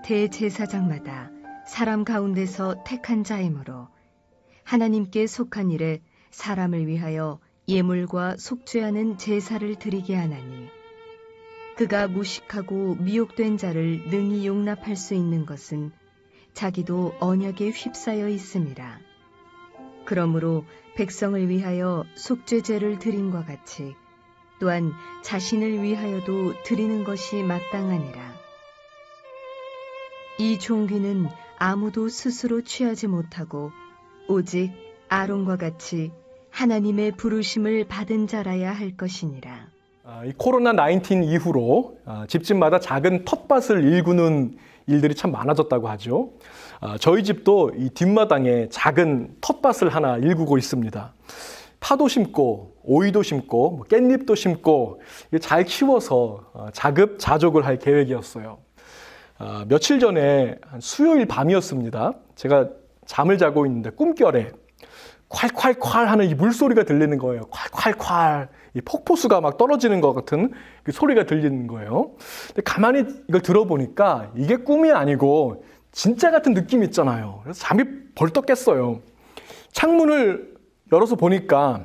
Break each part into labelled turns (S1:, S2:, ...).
S1: 대제사장마다 사람 가운데서 택한 자이므로 하나님께 속한 일에 사람을 위하여 예물과 속죄하는 제사를 드리게 하나니 그가 무식하고 미혹된 자를 능히 용납할 수 있는 것은 자기도 언약에 휩싸여 있음이라. 그러므로 백성을 위하여 속죄제를 드림과 같이 또한 자신을 위하여도 드리는 것이 마땅하니라. 이 종귀는 아무도 스스로 취하지 못하고 오직 아론과 같이 하나님의 부르심을 받은 자라야 할 것이니라.
S2: 이 코로나19 이후로 집집마다 작은 텃밭을 일구는 일들이 참 많아졌다고 하죠. 저희 집도 이 뒷마당에 작은 텃밭을 하나 일구고 있습니다. 파도 심고 오이도 심고 깻잎도 심고 잘 키워서 자급자족을 할 계획이었어요. 며칠 전에 수요일 밤이었습니다. 제가 잠을 자고 있는데 꿈결에 콸콸콸 하는 이 물소리가 들리는 거예요. 콸콸콸. 이 폭포수가 막 떨어지는 것 같은 그 소리가 들리는 거예요. 근데 가만히 이걸 들어보니까 이게 꿈이 아니고 진짜 같은 느낌이 있잖아요. 그래서 잠이 벌떡 깼어요. 창문을 열어서 보니까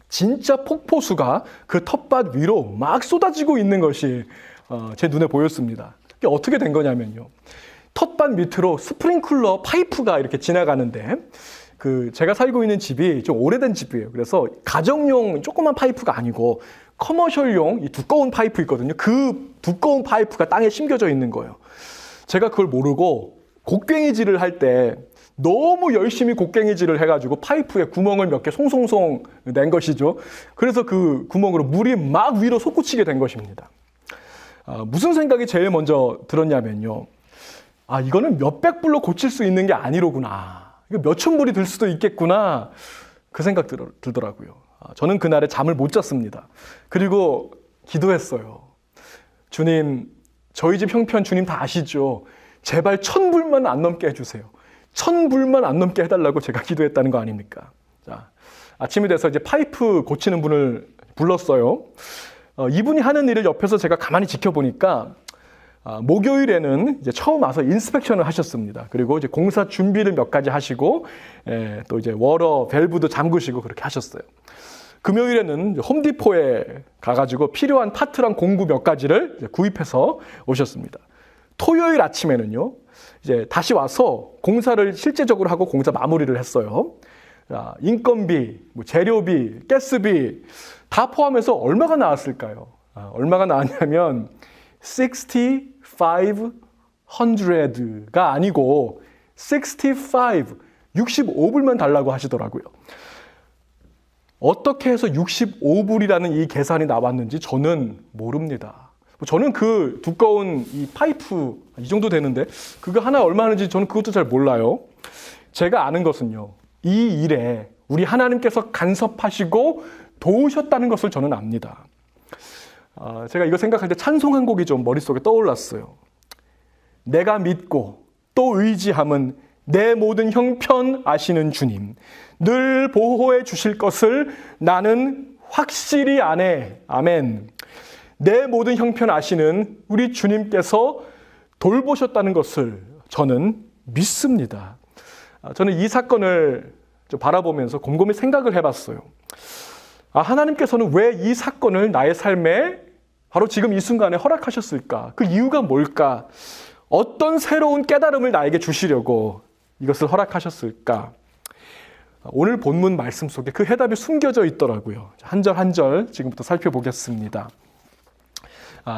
S2: 진짜 폭포수가 그 텃밭 위로 막 쏟아지고 있는 것이 제 눈에 보였습니다. 이게 어떻게 된 거냐면요. 텃밭 밑으로 스프링클러 파이프가 이렇게 지나가는데 제가 살고 있는 집이 좀 오래된 집이에요. 그래서 가정용 조그만 파이프가 아니고 커머셜용 이 두꺼운 파이프 있거든요. 그 두꺼운 파이프가 땅에 심겨져 있는 거예요. 제가 그걸 모르고 곡괭이질을 할 때 너무 열심히 곡괭이질을 해가지고 파이프에 구멍을 몇 개 송송송 낸 것이죠. 그래서 그 구멍으로 물이 막 위로 솟구치게 된 것입니다. 무슨 생각이 제일 먼저 들었냐면요. 이거는 몇백 불로 고칠 수 있는 게 아니로구나. 이거 몇천 불이 들 수도 있겠구나. 그 생각 들더라고요. 저는 그날에 잠을 못 잤습니다. 그리고 기도했어요. 주님, 저희 집 형편 주님 다 아시죠? 제발 1,000불만 안 넘게 해주세요. 1,000불만 안 넘게 해달라고 제가 기도했다는 거 아닙니까? 자, 아침이 돼서 이제 파이프 고치는 분을 불렀어요. 이분이 하는 일을 옆에서 제가 가만히 지켜보니까 목요일에는 이제 처음 와서 인스펙션을 하셨습니다. 그리고 이제 공사 준비를 몇 가지 하시고 또 이제 워러 밸브도 잠그시고 그렇게 하셨어요. 금요일에는 홈디포에 가가지고 필요한 파트랑 공구 몇 가지를 이제 구입해서 오셨습니다. 토요일 아침에는요, 이제 다시 와서 공사를 실제적으로 하고 공사 마무리를 했어요. 인건비, 재료비, 가스비 다 포함해서 얼마가 나왔을까요? 얼마가 나왔냐면 6,500가 아니고 65불만 달라고 하시더라고요. 어떻게 해서 65불이라는 이 계산이 나왔는지 저는 모릅니다. 저는 그 두꺼운 이 파이프 이 정도 되는데 그거 하나 얼마 하는지 저는 그것도 잘 몰라요. 제가 아는 것은요. 이 일에 우리 하나님께서 간섭하시고 도우셨다는 것을 저는 압니다. 제가 이거 생각할 때 찬송 한 곡이 좀 머릿속에 떠올랐어요. 내가 믿고 또 의지함은 내 모든 형편 아시는 주님. 늘 보호해 주실 것을 나는 확실히 아네. 아멘. 내 모든 형편 아시는 우리 주님께서 돌보셨다는 것을 저는 믿습니다. 저는 이 사건을 좀 바라보면서 곰곰이 생각을 해봤어요. 하나님께서는 왜 이 사건을 나의 삶에 바로 지금 이 순간에 허락하셨을까? 그 이유가 뭘까? 어떤 새로운 깨달음을 나에게 주시려고 이것을 허락하셨을까? 오늘 본문 말씀 속에 그 해답이 숨겨져 있더라고요. 한 절 한 절 지금부터 살펴보겠습니다.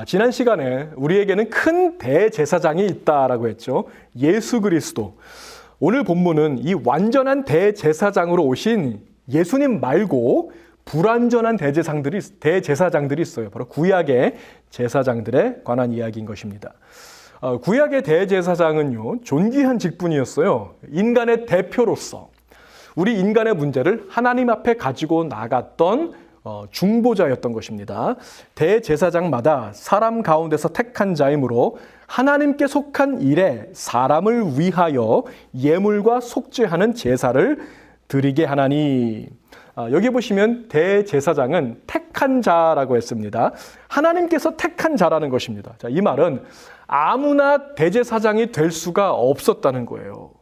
S2: 지난 시간에 우리에게는 큰 대제사장이 있다라고 했죠. 예수 그리스도. 오늘 본문은 이 완전한 대제사장으로 오신 예수님 말고 불완전한 대제사장들이 있어요. 바로 구약의 제사장들에 관한 이야기인 것입니다. 구약의 대제사장은요, 존귀한 직분이었어요. 인간의 대표로서 우리 인간의 문제를 하나님 앞에 가지고 나갔던 중보자였던 것입니다. 대제사장마다 사람 가운데서 택한 자이므로 하나님께 속한 일에 사람을 위하여 예물과 속죄하는 제사를 드리게 하나니. 여기 보시면 대제사장은 택한 자라고 했습니다. 하나님께서 택한 자라는 것입니다. 자, 이 말은 아무나 대제사장이 될 수가 없었다는 거예요.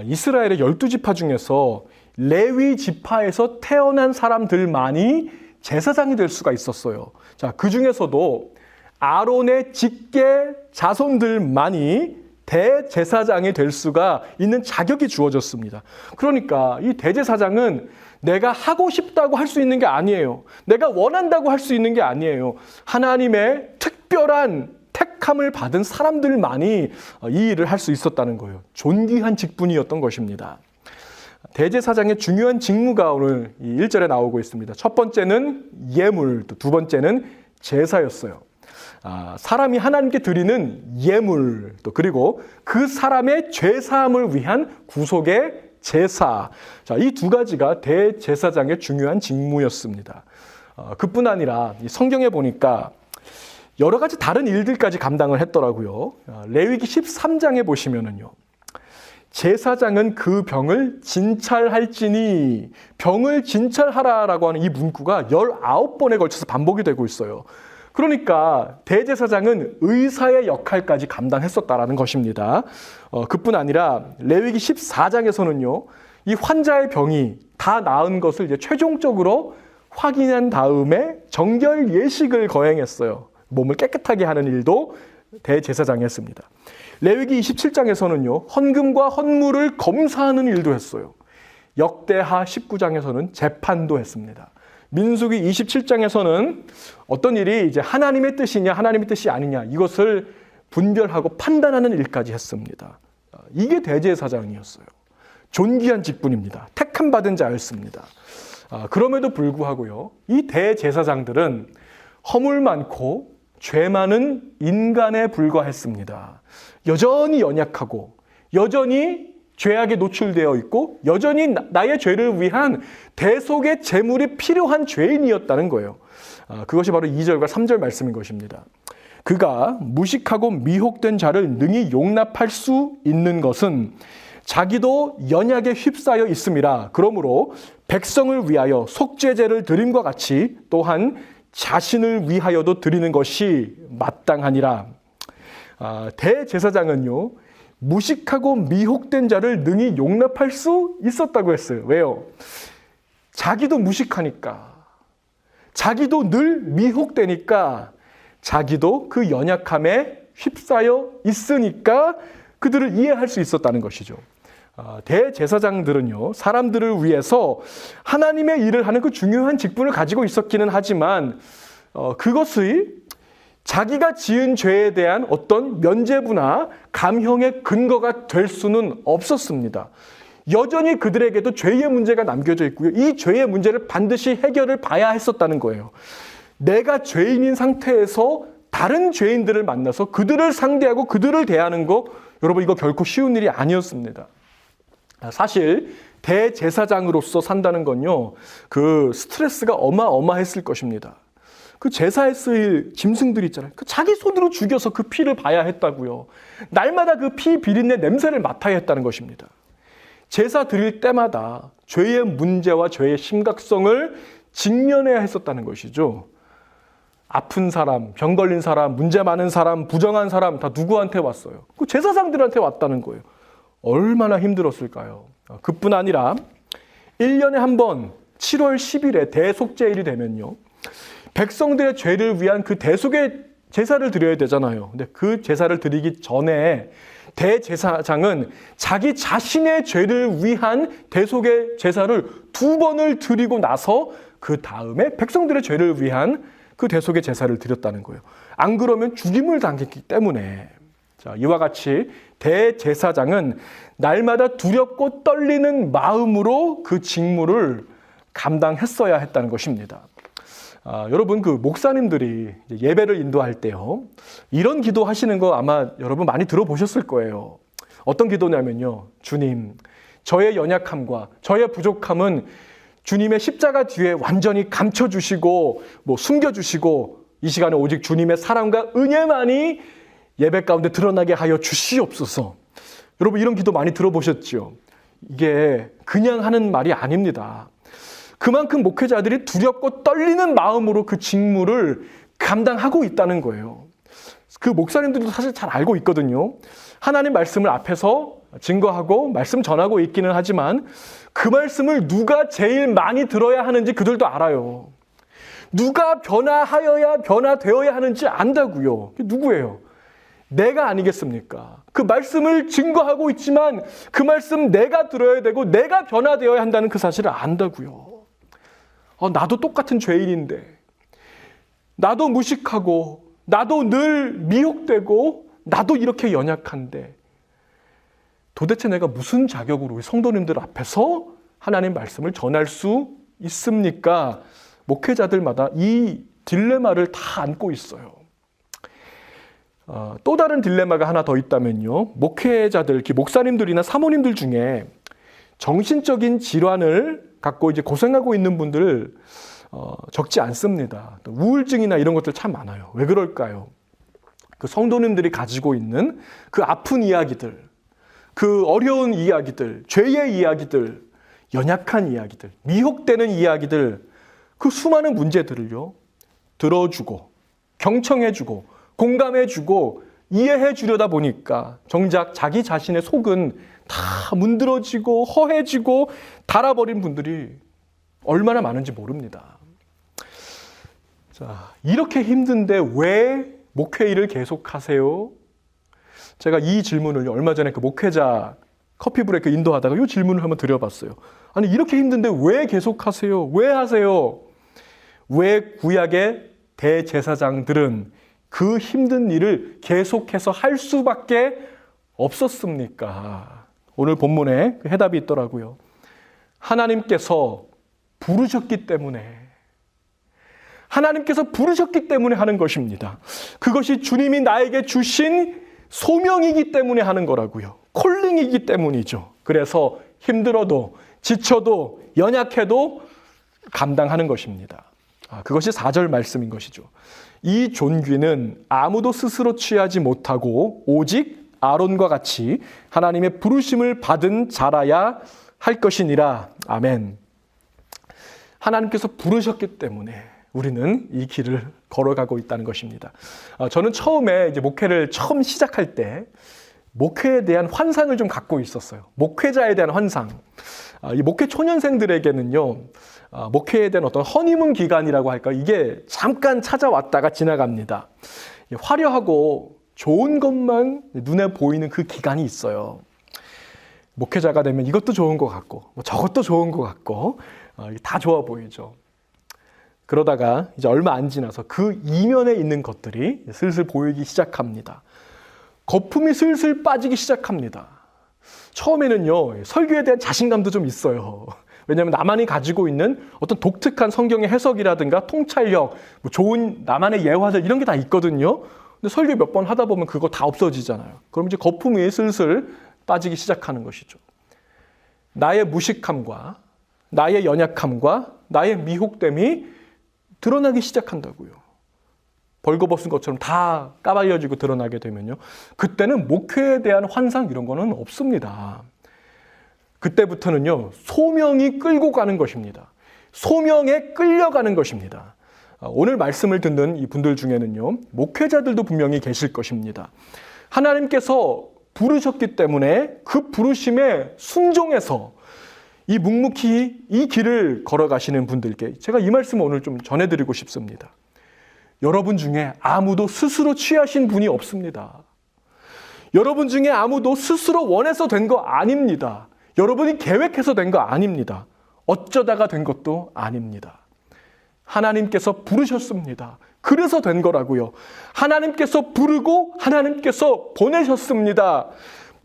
S2: 이스라엘의 12지파 중에서 레위 지파에서 태어난 사람들만이 제사장이 될 수가 있었어요. 자, 그 중에서도 아론의 직계 자손들만이 대제사장이 될 수가 있는 자격이 주어졌습니다. 그러니까 이 대제사장은 내가 하고 싶다고 할 수 있는 게 아니에요. 내가 원한다고 할 수 있는 게 아니에요. 하나님의 특별한 택함을 받은 사람들만이 이 일을 할 수 있었다는 거예요. 존귀한 직분이었던 것입니다. 대제사장의 중요한 직무가 오늘 1절에 나오고 있습니다. 첫 번째는 예물, 또 두 번째는 제사였어요. 사람이 하나님께 드리는 예물, 또 그리고 그 사람의 죄사함을 위한 구속의 제사. 자, 이 두 가지가 대제사장의 중요한 직무였습니다. 그뿐 아니라 성경에 보니까 여러 가지 다른 일들까지 감당을 했더라고요. 레위기 13장에 보시면은요. 제사장은 그 병을 진찰할지니, 병을 진찰하라라고 하는 이 문구가 19번에 걸쳐서 반복이 되고 있어요. 그러니까 대제사장은 의사의 역할까지 감당했었다라는 것입니다. 그뿐 아니라 레위기 14장에서는요. 이 환자의 병이 다 나은 것을 이제 최종적으로 확인한 다음에 정결 예식을 거행했어요. 몸을 깨끗하게 하는 일도 대제사장이 했습니다. 레위기 27장에서는요. 헌금과 헌물을 검사하는 일도 했어요. 역대하 19장에서는 재판도 했습니다. 민수기 27장에서는 어떤 일이 이제 하나님의 뜻이냐 하나님의 뜻이 아니냐 이것을 분별하고 판단하는 일까지 했습니다. 이게 대제사장이었어요. 존귀한 직분입니다. 택함 받은 자였습니다. 그럼에도 불구하고요. 이 대제사장들은 허물 많고 죄 많은 인간에 불과했습니다. 여전히 연약하고 여전히 죄악에 노출되어 있고 여전히 나의 죄를 위한 대속의 제물이 필요한 죄인이었다는 거예요. 그것이 바로 2절과 3절 말씀인 것입니다. 그가 무식하고 미혹된 자를 능히 용납할 수 있는 것은 자기도 연약에 휩싸여 있음이라. 그러므로 백성을 위하여 속죄제를 드림과 같이 또한 자신을 위하여도 드리는 것이 마땅하니라. 대제사장은요. 무식하고 미혹된 자를 능히 용납할 수 있었다고 했어요. 왜요? 자기도 무식하니까, 자기도 늘 미혹되니까, 자기도 그 연약함에 휩싸여 있으니까 그들을 이해할 수 있었다는 것이죠. 대제사장들은요, 사람들을 위해서 하나님의 일을 하는 그 중요한 직분을 가지고 있었기는 하지만 그것의 자기가 지은 죄에 대한 어떤 면죄부나 감형의 근거가 될 수는 없었습니다. 여전히 그들에게도 죄의 문제가 남겨져 있고요. 이 죄의 문제를 반드시 해결을 봐야 했었다는 거예요. 내가 죄인인 상태에서 다른 죄인들을 만나서 그들을 상대하고 그들을 대하는 거, 여러분 이거 결코 쉬운 일이 아니었습니다. 사실 대제사장으로서 산다는 건요, 그 스트레스가 어마어마했을 것입니다. 그 제사에 쓰일 짐승들 있잖아요. 그 자기 손으로 죽여서 그 피를 봐야 했다고요. 날마다 그 피 비린내 냄새를 맡아야 했다는 것입니다. 제사 드릴 때마다 죄의 문제와 죄의 심각성을 직면해야 했었다는 것이죠. 아픈 사람, 병 걸린 사람, 문제 많은 사람, 부정한 사람 다 누구한테 왔어요? 그 제사장들한테 왔다는 거예요. 얼마나 힘들었을까요? 그뿐 아니라 1년에 한 번 7월 10일에 대속죄일이 되면요. 백성들의 죄를 위한 그 대속의 제사를 드려야 되잖아요. 근데 그 제사를 드리기 전에 대제사장은 자기 자신의 죄를 위한 대속의 제사를 2번을 드리고 나서 그 다음에 백성들의 죄를 위한 그 대속의 제사를 드렸다는 거예요. 안 그러면 죽임을 당했기 때문에. 자, 이와 같이 대제사장은 날마다 두렵고 떨리는 마음으로 그 직무를 감당했어야 했다는 것입니다. 여러분 그 목사님들이 예배를 인도할 때요, 이런 기도 하시는 거 아마 여러분 많이 들어보셨을 거예요. 어떤 기도냐면요, 주님, 저의 연약함과 저의 부족함은 주님의 십자가 뒤에 완전히 감춰주시고 숨겨주시고 이 시간에 오직 주님의 사랑과 은혜만이 예배 가운데 드러나게 하여 주시옵소서. 여러분 이런 기도 많이 들어보셨죠? 이게 그냥 하는 말이 아닙니다. 그만큼 목회자들이 두렵고 떨리는 마음으로 그 직무를 감당하고 있다는 거예요. 그 목사님들도 사실 잘 알고 있거든요. 하나님 말씀을 앞에서 증거하고 말씀 전하고 있기는 하지만 그 말씀을 누가 제일 많이 들어야 하는지 그들도 알아요. 누가 변화하여야 변화되어야 하는지 안다고요. 누구예요? 내가 아니겠습니까? 그 말씀을 증거하고 있지만 그 말씀 내가 들어야 되고 내가 변화되어야 한다는 그 사실을 안다고요. 나도 똑같은 죄인인데, 나도 무식하고 나도 늘 미혹되고 나도 이렇게 연약한데 도대체 내가 무슨 자격으로 우리 성도님들 앞에서 하나님 말씀을 전할 수 있습니까? 목회자들마다 이 딜레마를 다 안고 있어요. 또 다른 딜레마가 하나 더 있다면요. 목회자들, 목사님들이나 사모님들 중에 정신적인 질환을 갖고 이제 고생하고 있는 분들 적지 않습니다. 또 우울증이나 이런 것들 참 많아요. 왜 그럴까요? 그 성도님들이 가지고 있는 그 아픈 이야기들, 그 어려운 이야기들, 죄의 이야기들, 연약한 이야기들, 미혹되는 이야기들, 그 수많은 문제들을요, 들어주고, 경청해주고, 공감해주고, 이해해주려다 보니까 정작 자기 자신의 속은 다 문드러지고, 허해지고, 닳아버린 분들이 얼마나 많은지 모릅니다. 자, 이렇게 힘든데 왜 목회 일을 계속하세요? 제가 이 질문을 얼마 전에 그 목회자 커피 브레이크 인도하다가 이 질문을 한번 드려봤어요. 아니, 이렇게 힘든데 왜 계속하세요? 왜 하세요? 왜 구약의 대제사장들은 그 힘든 일을 계속해서 할 수밖에 없었습니까? 오늘 본문에 그 해답이 있더라고요. 하나님께서 부르셨기 때문에, 하나님께서 부르셨기 때문에 하는 것입니다. 그것이 주님이 나에게 주신 소명이기 때문에 하는 거라고요. 콜링이기 때문이죠. 그래서 힘들어도 지쳐도 연약해도 감당하는 것입니다. 그것이 4절 말씀인 것이죠. 이 존귀는 아무도 스스로 취하지 못하고 오직 아론과 같이 하나님의 부르심을 받은 자라야 할 것이니라. 아멘. 하나님께서 부르셨기 때문에 우리는 이 길을 걸어가고 있다는 것입니다. 저는 처음에 이제 목회를 처음 시작할 때 목회에 대한 환상을 좀 갖고 있었어요. 목회자에 대한 환상. 이 목회 초년생들에게는요, 목회에 대한 어떤 허니문 기간이라고 할까, 이게 잠깐 찾아왔다가 지나갑니다. 화려하고 좋은 것만 눈에 보이는 그 기간이 있어요. 목회자가 되면 이것도 좋은 것 같고, 저것도 좋은 것 같고, 다 좋아 보이죠. 그러다가 이제 얼마 안 지나서 그 이면에 있는 것들이 슬슬 보이기 시작합니다. 거품이 슬슬 빠지기 시작합니다. 처음에는요, 설교에 대한 자신감도 좀 있어요. 왜냐하면 나만이 가지고 있는 어떤 독특한 성경의 해석이라든가 통찰력, 좋은 나만의 예화들 이런 게 다 있거든요. 근데 설교 몇 번 하다 보면 그거 다 없어지잖아요. 그럼 이제 거품이 슬슬 빠지기 시작하는 것이죠. 나의 무식함과 나의 연약함과 나의 미혹됨이 드러나기 시작한다고요. 벌거벗은 것처럼 다 까발려지고 드러나게 되면요, 그때는 목회에 대한 환상 이런 거는 없습니다. 그때부터는요, 소명이 끌고 가는 것입니다. 소명에 끌려가는 것입니다. 오늘 말씀을 듣는 이 분들 중에는요, 목회자들도 분명히 계실 것입니다. 하나님께서 부르셨기 때문에 그 부르심에 순종해서 이 묵묵히 이 길을 걸어가시는 분들께 제가 이 말씀을 오늘 좀 전해드리고 싶습니다. 여러분 중에 아무도 스스로 취하신 분이 없습니다. 여러분 중에 아무도 스스로 원해서 된 거 아닙니다. 여러분이 계획해서 된 거 아닙니다. 어쩌다가 된 것도 아닙니다. 하나님께서 부르셨습니다. 그래서 된 거라고요. 하나님께서 부르고 하나님께서 보내셨습니다.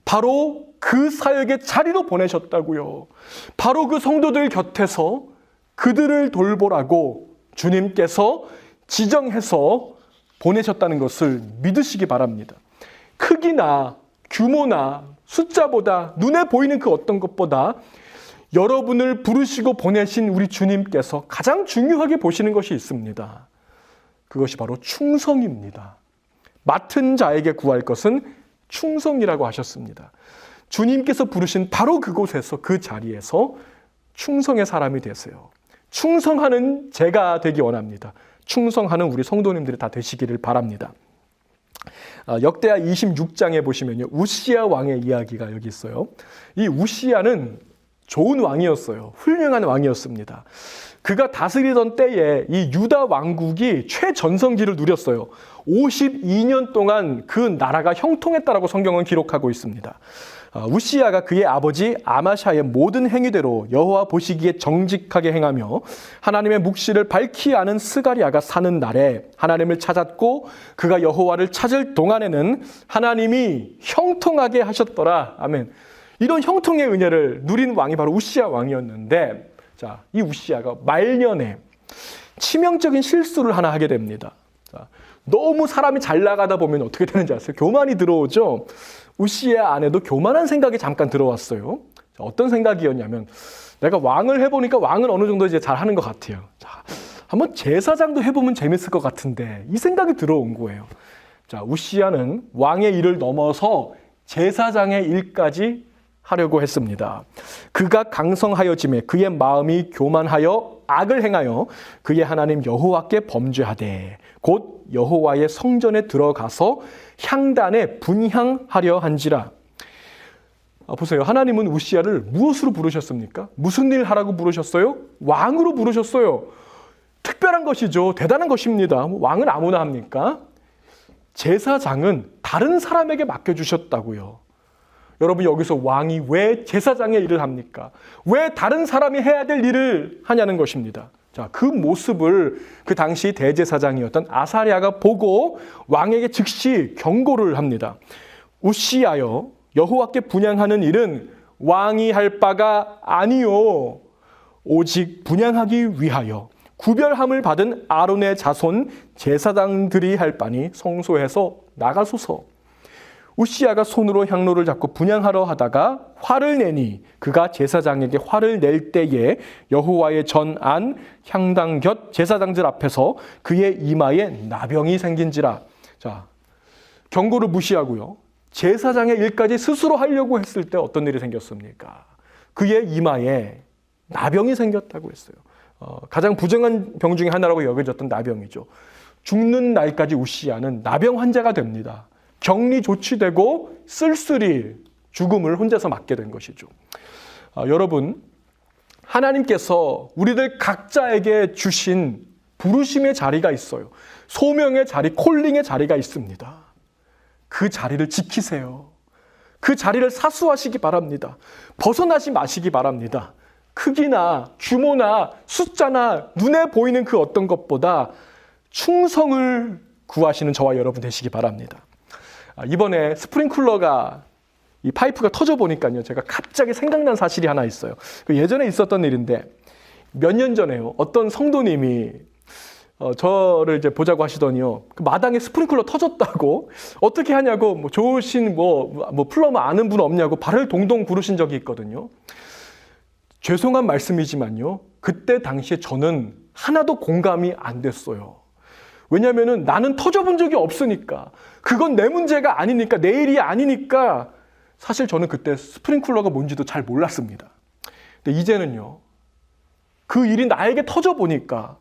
S2: 바로 그 사역의 자리로 보내셨다고요. 바로 그 성도들 곁에서 그들을 돌보라고 주님께서 지정해서 보내셨다는 것을 믿으시기 바랍니다. 크기나 규모나 숫자보다 눈에 보이는 그 어떤 것보다 여러분을 부르시고 보내신 우리 주님께서 가장 중요하게 보시는 것이 있습니다. 그것이 바로 충성입니다. 맡은 자에게 구할 것은 충성이라고 하셨습니다. 주님께서 부르신 바로 그곳에서, 그 자리에서 충성의 사람이 되세요. 충성하는 제가 되기 원합니다. 충성하는 우리 성도님들이 다 되시기를 바랍니다. 역대하 26장에 보시면요, 우시야 왕의 이야기가 여기 있어요. 이 우시야는 좋은 왕이었어요. 훌륭한 왕이었습니다. 그가 다스리던 때에 이 유다 왕국이 최전성기를 누렸어요. 52년 동안 그 나라가 형통했다라고 성경은 기록하고 있습니다. 우시야가 그의 아버지 아마샤의 모든 행위대로 여호와 보시기에 정직하게 행하며 하나님의 묵시를 밝히 아는 스가랴가 사는 날에 하나님을 찾았고 그가 여호와를 찾을 동안에는 하나님이 형통하게 하셨더라. 아멘. 이런 형통의 은혜를 누린 왕이 바로 우시야 왕이었는데, 자, 이 우시야가 말년에 치명적인 실수를 하나 하게 됩니다. 자, 너무 사람이 잘 나가다 보면 어떻게 되는지 아세요? 교만이 들어오죠. 우시야 안에도 교만한 생각이 잠깐 들어왔어요. 자, 어떤 생각이었냐면, 내가 왕을 해보니까 왕은 어느 정도 이제 잘하는 것 같아요. 자, 한번 제사장도 해보면 재밌을 것 같은데, 이 생각이 들어온 거예요. 자, 우시야는 왕의 일을 넘어서 제사장의 일까지 하려고 했습니다. 그가 강성하여짐에 그의 마음이 교만하여 악을 행하여 그의 하나님 여호와께 범죄하되 곧 여호와의 성전에 들어가서 향단에 분향하려 한지라. 보세요. 하나님은 우시야를 무엇으로 부르셨습니까? 무슨 일 하라고 부르셨어요? 왕으로 부르셨어요. 특별한 것이죠. 대단한 것입니다. 왕은 아무나 합니까? 제사장은 다른 사람에게 맡겨주셨다고요. 여러분, 여기서 왕이 왜 제사장의 일을 합니까? 왜 다른 사람이 해야 될 일을 하냐는 것입니다. 자, 그 모습을 그 당시 대제사장이었던 아사랴가 보고 왕에게 즉시 경고를 합니다. 우시야여, 여호와께 분향하는 일은 왕이 할 바가 아니요 오직 분향하기 위하여 구별함을 받은 아론의 자손 제사장들이 할 바니 성소에서 나가소서. 우시야가 손으로 향로를 잡고 분향하러 하다가 화를 내니 그가 제사장에게 화를 낼 때에 여호와의 전안 향당 곁 제사장들 앞에서 그의 이마에 나병이 생긴지라. 자, 경고를 무시하고요. 제사장의 일까지 스스로 하려고 했을 때 어떤 일이 생겼습니까? 그의 이마에 나병이 생겼다고 했어요. 가장 부정한 병 중에 하나라고 여겨졌던 나병이죠. 죽는 날까지 우시야는 나병 환자가 됩니다. 격리 조치되고 쓸쓸히 죽음을 혼자서 맞게 된 것이죠. 여러분, 하나님께서 우리들 각자에게 주신 부르심의 자리가 있어요. 소명의 자리, 콜링의 자리가 있습니다. 그 자리를 지키세요. 그 자리를 사수하시기 바랍니다. 벗어나지 마시기 바랍니다. 크기나 규모나 숫자나 눈에 보이는 그 어떤 것보다 충성을 구하시는 저와 여러분 되시기 바랍니다. 이번에 스프링클러가 이 파이프가 터져 보니까요, 제가 갑자기 생각난 사실이 하나 있어요. 예전에 있었던 일인데 몇 년 전에요, 어떤 성도님이 저를 이제 보자고 하시더니요, 그 마당에 스프링클러 터졌다고 어떻게 하냐고 좋으신 플러머 아는 분 없냐고 발을 동동 구르신 적이 있거든요. 죄송한 말씀이지만요, 그때 당시에 저는 하나도 공감이 안 됐어요. 왜냐하면 나는 터져본 적이 없으니까, 그건 내 문제가 아니니까, 내 일이 아니니까 사실 저는 그때 스프링클러가 뭔지도 잘 몰랐습니다. 근데 이제는요, 그 일이 나에게 터져보니까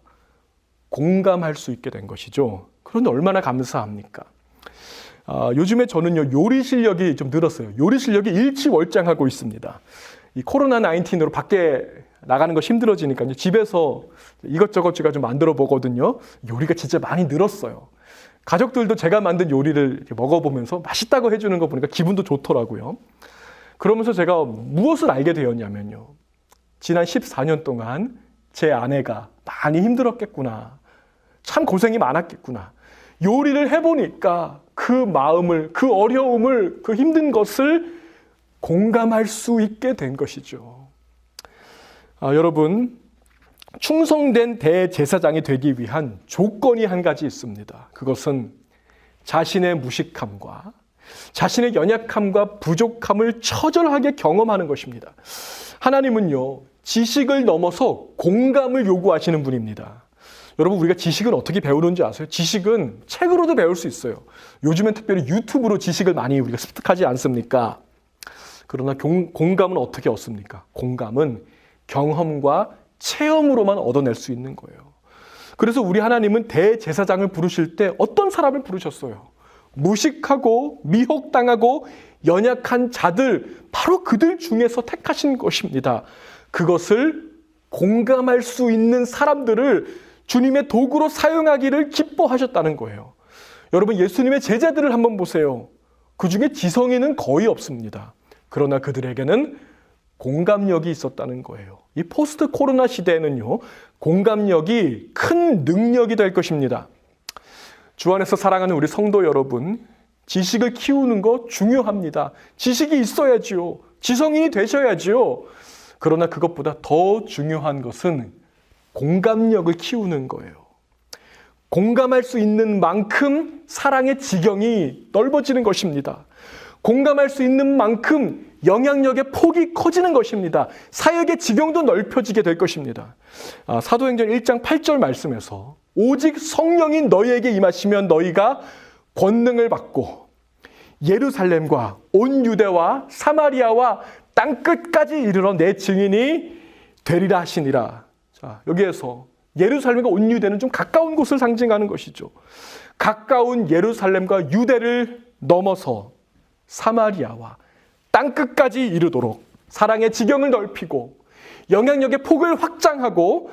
S2: 공감할 수 있게 된 것이죠. 그런데 얼마나 감사합니까? 요즘에 저는요, 요리 실력이 좀 늘었어요. 요리 실력이 일취월장하고 있습니다. 이 코로나19으로 밖에 나가는 거 힘들어지니까요, 집에서 이것저것 제가 좀 만들어 보거든요. 요리가 진짜 많이 늘었어요. 가족들도 제가 만든 요리를 이렇게 먹어보면서 맛있다고 해주는 거 보니까 기분도 좋더라고요. 그러면서 제가 무엇을 알게 되었냐면요, 지난 14년 동안 제 아내가 많이 힘들었겠구나, 참 고생이 많았겠구나, 요리를 해보니까 그 마음을, 그 어려움을, 그 힘든 것을 공감할 수 있게 된 것이죠. 여러분, 충성된 대제사장이 되기 위한 조건이 한 가지 있습니다. 그것은 자신의 무식함과 자신의 연약함과 부족함을 처절하게 경험하는 것입니다. 하나님은요, 지식을 넘어서 공감을 요구하시는 분입니다. 여러분, 우리가 지식을 어떻게 배우는지 아세요? 지식은 책으로도 배울 수 있어요. 요즘엔 특별히 유튜브로 지식을 많이 우리가 습득하지 않습니까? 그러나 공감은 어떻게 얻습니까? 공감은 경험과 체험으로만 얻어낼 수 있는 거예요. 그래서 우리 하나님은 대제사장을 부르실 때 어떤 사람을 부르셨어요? 무식하고 미혹당하고 연약한 자들, 바로 그들 중에서 택하신 것입니다. 그것을 공감할 수 있는 사람들을 주님의 도구로 사용하기를 기뻐하셨다는 거예요. 여러분, 예수님의 제자들을 한번 보세요. 그 중에 지성인은 거의 없습니다. 그러나 그들에게는 공감력이 있었다는 거예요. 이 포스트 코로나 시대에는요, 공감력이 큰 능력이 될 것입니다. 주 안에서 사랑하는 우리 성도 여러분, 지식을 키우는 거 중요합니다. 지식이 있어야지요. 지성인이 되셔야지요. 그러나 그것보다 더 중요한 것은 공감력을 키우는 거예요. 공감할 수 있는 만큼 사랑의 지경이 넓어지는 것입니다. 공감할 수 있는 만큼 영향력의 폭이 커지는 것입니다. 사역의 지경도 넓혀지게 될 것입니다. 사도행전 1장 8절 말씀에서 오직 성령이 너희에게 임하시면 너희가 권능을 받고 예루살렘과 온 유대와 사마리아와 땅끝까지 이르러 내 증인이 되리라 하시니라. 자, 여기에서 예루살렘과 온 유대는 좀 가까운 곳을 상징하는 것이죠. 가까운 예루살렘과 유대를 넘어서 사마리아와 땅끝까지 이르도록 사랑의 지경을 넓히고 영향력의 폭을 확장하고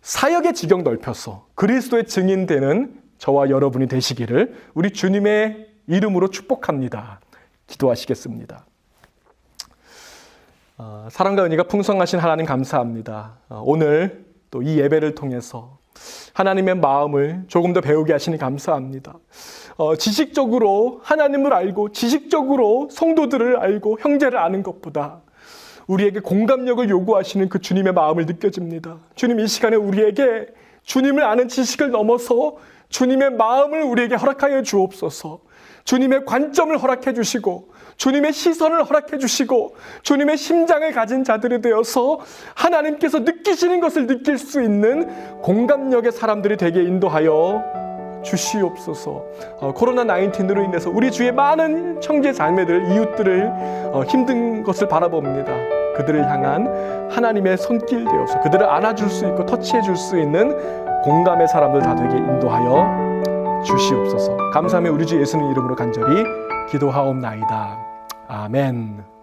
S2: 사역의 지경 넓혀서 그리스도의 증인되는 저와 여러분이 되시기를 우리 주님의 이름으로 축복합니다. 기도하시겠습니다. 사랑과 은혜가 풍성하신 하나님 감사합니다. 오늘 또 이 예배를 통해서 하나님의 마음을 조금 더 배우게 하시니 감사합니다. 지식적으로 하나님을 알고 지식적으로 성도들을 알고 형제를 아는 것보다 우리에게 공감력을 요구하시는 그 주님의 마음을 느껴집니다. 주님, 이 시간에 우리에게 주님을 아는 지식을 넘어서 주님의 마음을 우리에게 허락하여 주옵소서. 주님의 관점을 허락해 주시고 주님의 시선을 허락해 주시고 주님의 심장을 가진 자들이 되어서 하나님께서 느끼시는 것을 느낄 수 있는 공감력의 사람들이 되게 인도하여 주시옵소서. 코로나19로 인해서 우리 주위의 많은 형제 자매들, 이웃들을 힘든 것을 바라봅니다. 그들을 향한 하나님의 손길 되어서 그들을 안아줄 수 있고 터치해 줄 수 있는 공감의 사람들 다 되게 인도하여 주시옵소서. 감사하며 우리 주 예수님 이름으로 간절히 기도하옵나이다. 아멘.